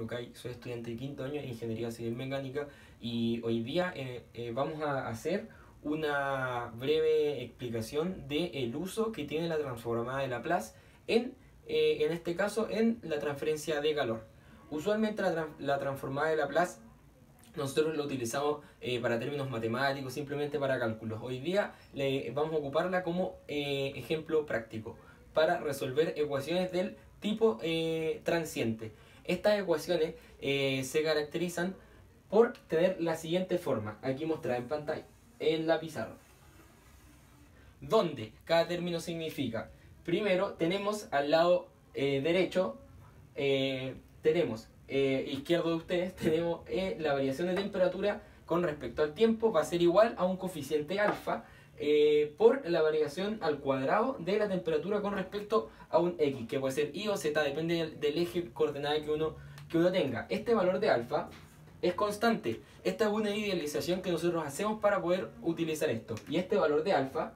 Lucay, soy estudiante de quinto año de Ingeniería Civil Mecánica y hoy día vamos a hacer una breve explicación del uso que tiene la transformada de Laplace en este caso en la transferencia de calor. Usualmente la transformada de Laplace nosotros lo utilizamos para términos matemáticos, simplemente para cálculos. Hoy día vamos a ocuparla como ejemplo práctico para resolver ecuaciones del tipo transiente. Estas ecuaciones se caracterizan por tener la siguiente forma, aquí mostrada en pantalla, en la pizarra, donde cada término significa, primero tenemos al lado derecho, tenemos izquierdo de ustedes, tenemos la variación de temperatura con respecto al tiempo, va a ser igual a un coeficiente alfa por la variación al cuadrado de la temperatura con respecto a un x, que puede ser y o z, depende del eje coordenada que uno tenga. Este valor de alfa es constante. Esta es una idealización que nosotros hacemos para poder utilizar esto. Y este valor de alfa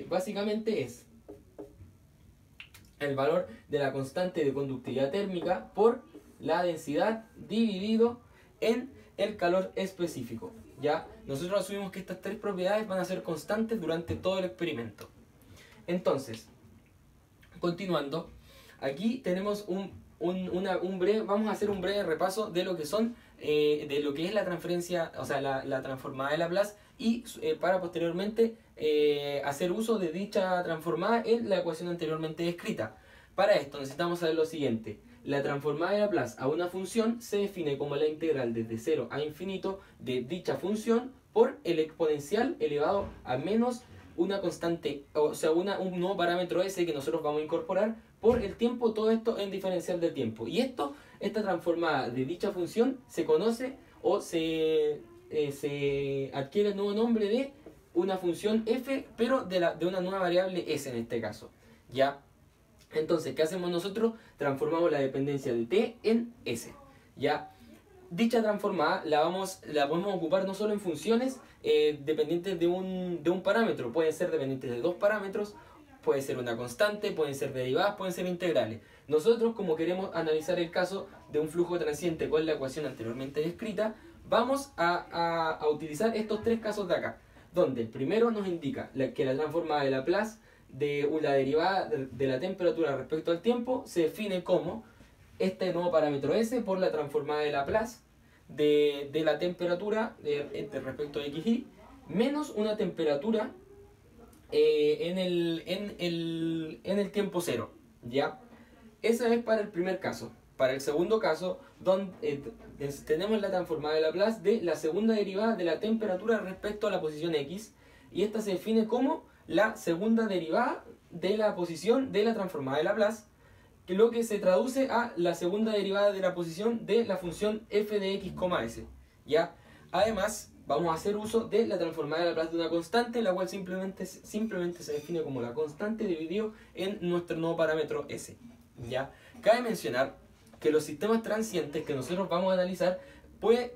básicamente es el valor de la constante de conductividad térmica por la densidad dividido en el calor específico. ¿Ya? Nosotros asumimos que estas tres propiedades van a ser constantes durante todo el experimento. Entonces, continuando, aquí tenemos vamos a hacer un breve repaso de lo que son de lo que es la transferencia, o sea, la transformada de Laplace y para posteriormente hacer uso de dicha transformada en la ecuación anteriormente descrita. Para esto necesitamos saber lo siguiente: la transformada de Laplace a una función se define como la integral desde 0 a infinito de dicha función por el exponencial elevado a menos una constante, o sea, un nuevo parámetro s que nosotros vamos a incorporar por el tiempo, todo esto en diferencial del tiempo. Y esta transformada de dicha función se conoce o se adquiere el nuevo nombre de una función f, pero de una nueva variable s en este caso. ¿Ya? Entonces, ¿qué hacemos nosotros? Transformamos la dependencia de t en s. ¿Ya? Dicha transformada la podemos ocupar no solo en funciones dependientes de un parámetro, pueden ser dependientes de dos parámetros, puede ser una constante, pueden ser derivadas, pueden ser integrales. Nosotros, como queremos analizar el caso de un flujo transiente con la ecuación anteriormente descrita, vamos a utilizar estos tres casos de acá, donde el primero nos indica que la transformada de Laplace de la derivada de la temperatura respecto al tiempo se define como este nuevo parámetro s por la transformada de Laplace de la temperatura respecto a xy menos una temperatura en el tiempo cero. ¿Ya? Esa es para el primer caso. Para el segundo caso, donde tenemos la transformada de Laplace de la segunda derivada de la temperatura respecto a la posición x, y esta se define como la segunda derivada de la posición de la transformada de Laplace, que lo que se traduce a la segunda derivada de la posición de la función f de x, s. ¿Ya? Además, vamos a hacer uso de la transformada de Laplace de una constante, la cual simplemente se define como la constante dividido en nuestro nuevo parámetro s. ¿Ya? Cabe mencionar que los sistemas transientes que nosotros vamos a analizar puede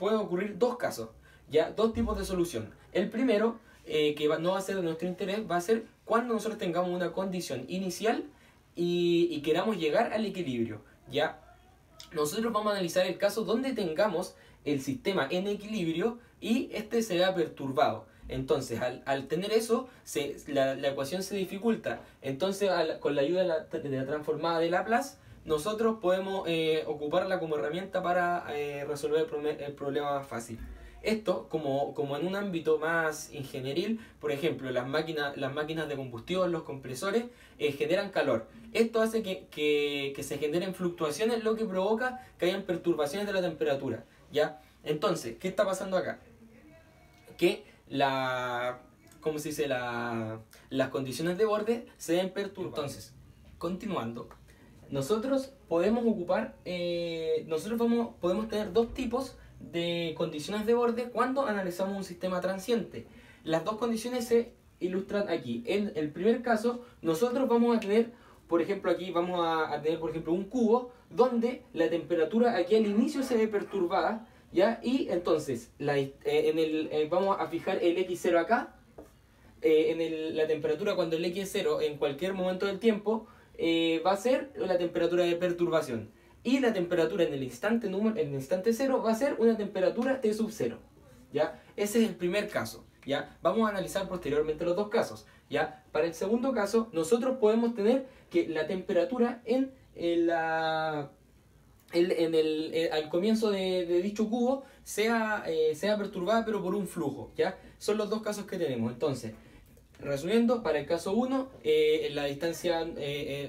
ocurrir dos casos, ¿ya? Dos tipos de solución. El primero, que no va a ser de nuestro interés, va a ser cuando nosotros tengamos una condición inicial y queramos llegar al equilibrio. ¿Ya? Nosotros vamos a analizar el caso donde tengamos el sistema en equilibrio y este se vea perturbado. Entonces, al tener eso, la ecuación se dificulta. Entonces, con la ayuda de la transformada de Laplace, nosotros podemos ocuparla como herramienta para resolver el problema más fácil. Esto, como en un ámbito más ingenieril, por ejemplo, las máquinas de combustión, los compresores, generan calor. Esto hace que se generen fluctuaciones, lo que provoca que hayan perturbaciones de la temperatura. ¿Ya? Entonces, ¿qué está pasando acá? Que ¿cómo se dice? Las condiciones de borde se ven perturbadas. Entonces, continuando, nosotros podemos podemos tener dos tipos de condiciones de borde cuando analizamos un sistema transiente. Las dos condiciones se ilustran aquí. En el primer caso, nosotros vamos a tener, por ejemplo, aquí vamos a tener, por ejemplo, un cubo donde la temperatura aquí al inicio se ve perturbada, ¿ya? Y entonces vamos a fijar el x0 acá, la temperatura cuando el x es 0 en cualquier momento del tiempo va a ser la temperatura de perturbación. Y la temperatura en el instante cero va a ser una temperatura T sub 0. ¿Ya? Ese es el primer caso. ¿Ya? Vamos a analizar posteriormente los dos casos. ¿Ya? Para el segundo caso, nosotros podemos tener que la temperatura al comienzo de dicho cubo sea perturbada, pero por un flujo. ¿Ya? Son los dos casos que tenemos. Entonces, resumiendo, para el caso 1, la distancia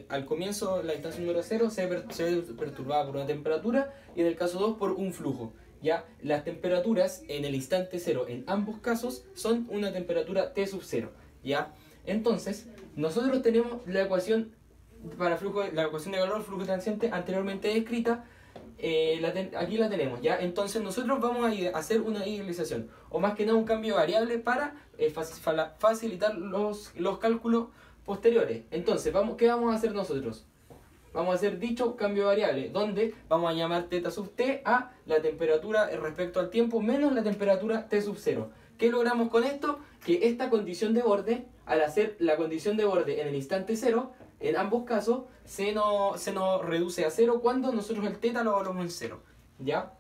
al comienzo, la distancia número 0 se ve perturbada por una temperatura, y en el caso 2 por un flujo. ¿Ya? Las temperaturas en el instante 0 en ambos casos son una temperatura T sub 0. ¿Ya? Entonces, nosotros tenemos la ecuación para la ecuación de calor, flujo transiente anteriormente descrita. Aquí la tenemos, ¿ya? Entonces nosotros vamos a hacer una idealización, o más que nada un cambio de variable para facilitar los cálculos posteriores. Entonces, ¿qué vamos a hacer nosotros? Vamos a hacer dicho cambio de variable, donde vamos a llamar θ sub t a la temperatura respecto al tiempo menos la temperatura T sub 0. ¿Qué logramos con esto? Que esta condición de borde, al hacer la condición de borde en el instante 0, en ambos casos se nos reduce a 0 cuando nosotros el θ lo evaluamos en 0. ¿Ya?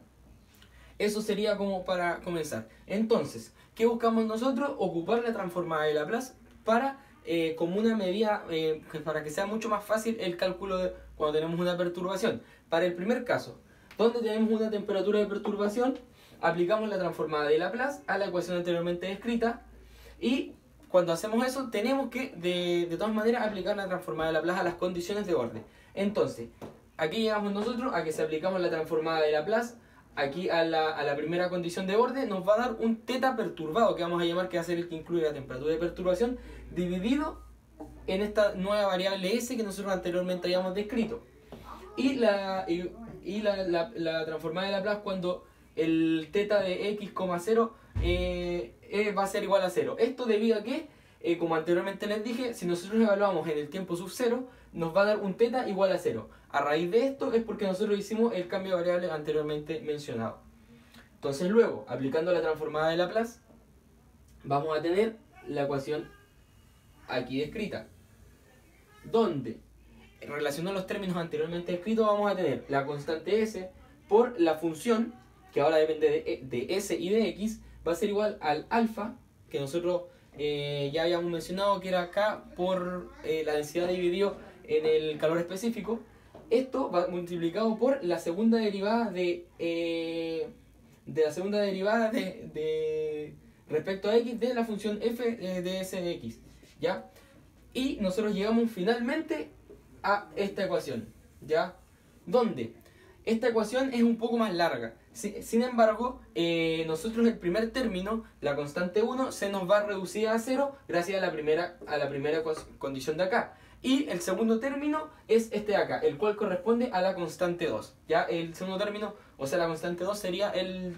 Eso sería como para comenzar. Entonces, ¿qué buscamos nosotros? Ocupar la transformada de Laplace como una medida para que sea mucho más fácil el cálculo cuando tenemos una perturbación. Para el primer caso, donde tenemos una temperatura de perturbación, aplicamos la transformada de Laplace a la ecuación anteriormente descrita, y cuando hacemos eso tenemos que de todas maneras aplicar la transformada de Laplace a las condiciones de borde. Entonces, aquí llegamos nosotros a que si aplicamos la transformada de Laplace aquí a la primera condición de borde, nos va a dar un θ perturbado, que vamos a llamar que va a ser el que incluye la temperatura de perturbación, dividido en esta nueva variable S que nosotros anteriormente habíamos descrito. Y la transformada de Laplace cuando el θ de x, 0 va a ser igual a 0. Esto debido a que, como anteriormente les dije, si nosotros evaluamos en el tiempo sub 0, nos va a dar un θ igual a 0. A raíz de esto es porque nosotros hicimos el cambio de variable anteriormente mencionado. Entonces luego, aplicando la transformada de Laplace, vamos a tener la ecuación aquí descrita, donde, relacionando los términos anteriormente descritos, vamos a tener la constante S por la función, que ahora depende de S y de X, va a ser igual al alfa, que nosotros ya habíamos mencionado que era K por la densidad dividido en el calor específico. Esto va multiplicado por la segunda derivada de respecto a X de la función f de S de X. ¿Ya? Y nosotros llegamos finalmente a esta ecuación, ¿ya? Donde esta ecuación es un poco más larga. Sin embargo, nosotros el primer término, la constante 1, se nos va a reducir a 0 gracias a la primera condición de acá. Y el segundo término es este de acá, el cual corresponde a la constante 2. ¿Ya? El segundo término, o sea, la constante 2 sería el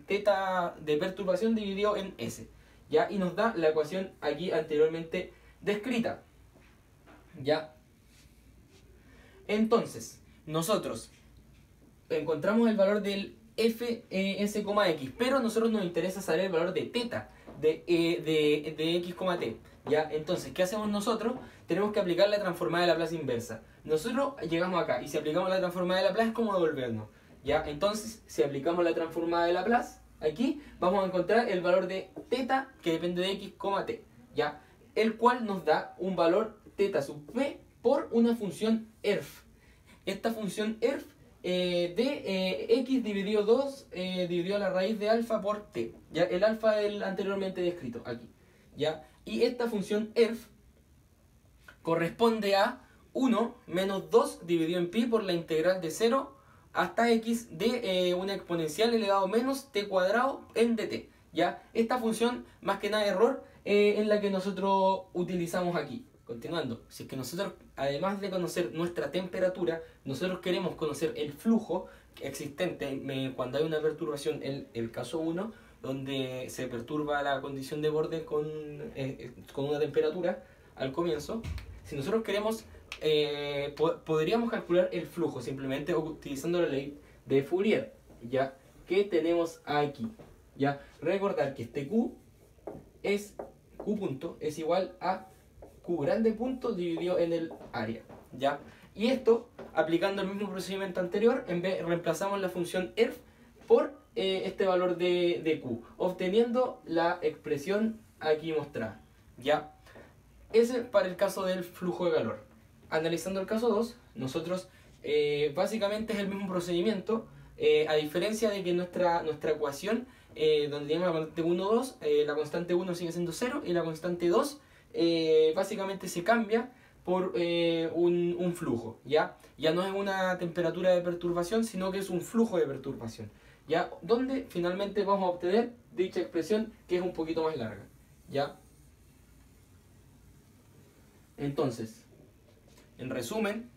θ de perturbación dividido en S. ¿Ya? Y nos da la ecuación aquí anteriormente descrita. ¿Ya? Entonces, nosotros encontramos el valor del fs, x, pero a nosotros nos interesa saber el valor de θ de x, t. ¿Ya? Entonces, ¿qué hacemos nosotros? Tenemos que aplicar la transformada de Laplace inversa. Nosotros llegamos acá y si aplicamos la transformada de Laplace es como devolvernos. ¿Ya? Entonces, si aplicamos la transformada de Laplace, aquí vamos a encontrar el valor de θ que depende de x, t. ¿Ya? El cual nos da un valor θ sub p por una función ERF. Esta función ERF de x dividido 2 dividido a la raíz de alfa por t. ¿Ya? El alfa es el anteriormente descrito aquí. ¿Ya? Y esta función ERF corresponde a 1 menos 2 dividido en pi por la integral de 0 hasta x de una exponencial elevado menos t cuadrado en dt. ¿Ya? Esta función, más que nada error, es la que nosotros utilizamos aquí. Continuando, si es que nosotros, además de conocer nuestra temperatura, nosotros queremos conocer el flujo existente cuando hay una perturbación, el caso 1, donde se perturba la condición de borde con una temperatura al comienzo. Si nosotros queremos, podríamos calcular el flujo simplemente utilizando la ley de Fourier, ¿ya? Que tenemos aquí, ¿ya? Recordar que este Q punto es igual a Q grande punto dividido en el área, ¿ya? Y esto, aplicando el mismo procedimiento anterior, en vez reemplazamos la función erf por este valor de Q, obteniendo la expresión aquí mostrada, ¿ya? Ese para el caso del flujo de calor. Analizando el caso 2, nosotros básicamente es el mismo procedimiento, a diferencia de que nuestra ecuación, donde tenemos la constante 1, 2, la constante 1 sigue siendo 0 y la constante 2 básicamente se cambia por un flujo, ¿ya? Ya no es una temperatura de perturbación, sino que es un flujo de perturbación, ¿ya? Donde finalmente vamos a obtener dicha expresión que es un poquito más larga, ¿ya? Entonces, en resumen,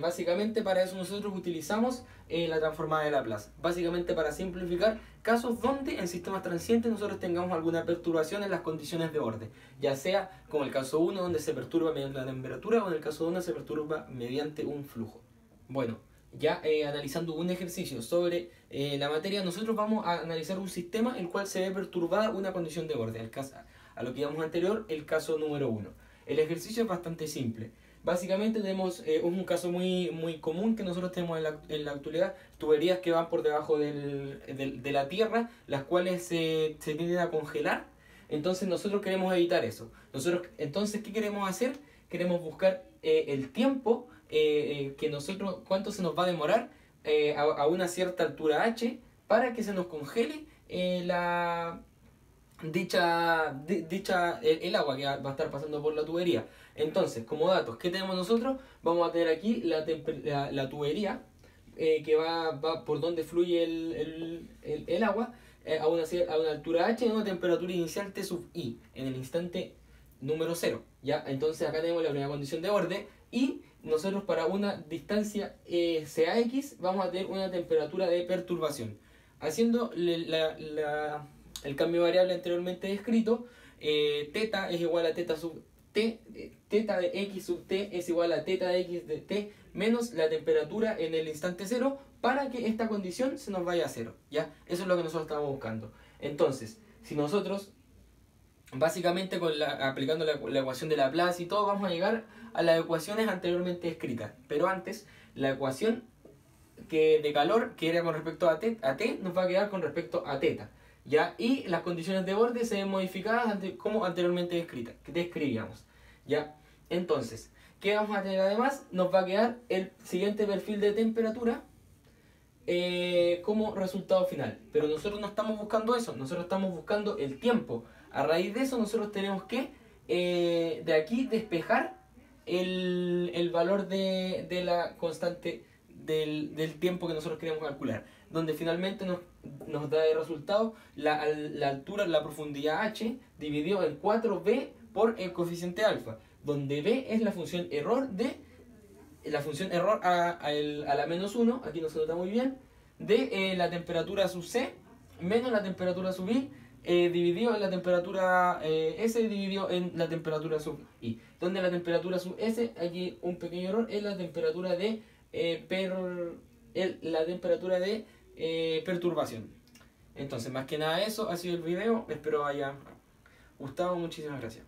básicamente para eso nosotros utilizamos la transformada de Laplace. Básicamente para simplificar casos donde en sistemas transientes nosotros tengamos alguna perturbación en las condiciones de orden. Ya sea como el caso 1 donde se perturba mediante la temperatura o en el caso 1 se perturba mediante un flujo. Bueno, ya analizando un ejercicio sobre la materia, nosotros vamos a analizar un sistema en el cual se ve perturbada una condición de orden. A lo que íbamos anterior, el caso número 1. El ejercicio es bastante simple. Básicamente tenemos un caso muy común que nosotros tenemos en la actualidad, tuberías que van por debajo de la tierra, las cuales se tienden a congelar. Entonces nosotros queremos evitar eso. Entonces, ¿qué queremos hacer? Queremos buscar el tiempo, cuánto se nos va a demorar a una cierta altura h para que se nos congele el agua que va a estar pasando por la tubería. Entonces, como datos, ¿qué tenemos nosotros? Vamos a tener aquí la tubería que va por donde fluye el agua a una altura h en una temperatura inicial T sub i en el instante número 0, ¿ya? Entonces acá tenemos la primera condición de borde y nosotros para una distancia CAX vamos a tener una temperatura de perturbación. Haciendo el cambio de variable anteriormente descrito, teta es igual a teta sub t, teta de x sub t es igual a teta de x de t menos la temperatura en el instante 0 para que esta condición se nos vaya a 0, ¿ya? Eso es lo que nosotros estamos buscando. Entonces, si nosotros básicamente aplicando la ecuación de Laplace y todo, vamos a llegar a las ecuaciones anteriormente escritas. Pero antes, la ecuación de calor que era con respecto a t nos va a quedar con respecto a teta, ¿ya? Y las condiciones de borde se ven modificadas como anteriormente describíamos, ¿ya? Entonces, ¿qué vamos a tener además? Nos va a quedar el siguiente perfil de temperatura como resultado final. Pero nosotros no estamos buscando eso, nosotros estamos buscando el tiempo. A raíz de eso nosotros tenemos que de aquí despejar el valor de la constante del tiempo que nosotros queremos calcular, donde finalmente nos da de resultado la altura, la profundidad h dividido en 4b por el coeficiente alfa, donde b es la función error a la menos 1, aquí no se nota muy bien, de la temperatura sub c menos la temperatura sub i dividido en la temperatura S dividido en la temperatura sub I, donde la temperatura sub S, aquí un pequeño error, es la temperatura de perturbación. Entonces, más que nada eso ha sido el video, espero haya gustado, muchísimas gracias.